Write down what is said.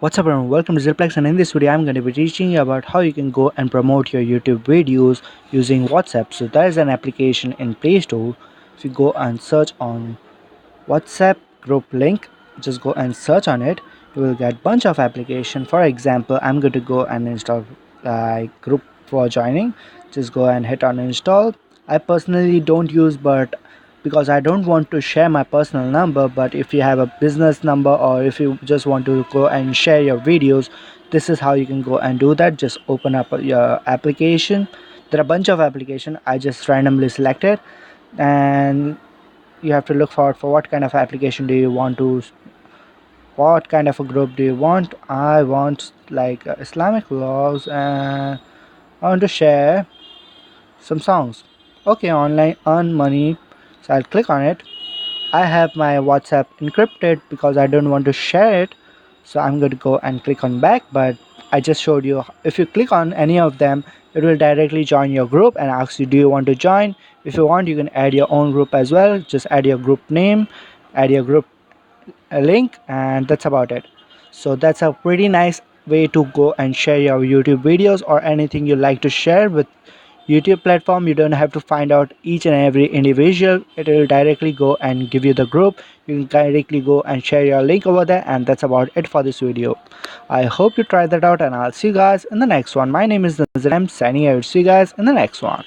What's up everyone, welcome to ZealPlex, and in this video I'm going to be teaching you about how you can go and promote your YouTube videos using WhatsApp. So there is an application in Play Store. If you go and search on WhatsApp group link, just go and search on it, you will get bunch of application. For example, I'm going to go and install group for joining. Just go and hit on install. I personally don't use, but because I don't want to share my personal number, but if you have a business number or if you just want to go and share your videos, this is how you can go and do that. Just open up your application. There are a bunch of application. I just randomly selected, and you have to look forward for what kind of application do you want to, what kind of a group do you want. I want like Islamic laws, and I want to share some songs. Okay, online earn money, so I'll click on it. I have my WhatsApp encrypted because I don't want to share it, so I'm going to go and click on back. But I just showed you, if you click on any of them, it will directly join your group and ask you, do you want to join? If you want, you can add your own group as well. Just add your group name, add your group link, and that's about it. So that's a pretty nice way to go and share your YouTube videos or anything you like to share with YouTube platform. You don't have to find out each and every individual. It will directly go and give you the group. You can directly go and share your link over there, and that's about it for this video. I hope you try that out, and I'll see you guys in the next one. My name is Nazir. I'm signing out. See you guys in the next one.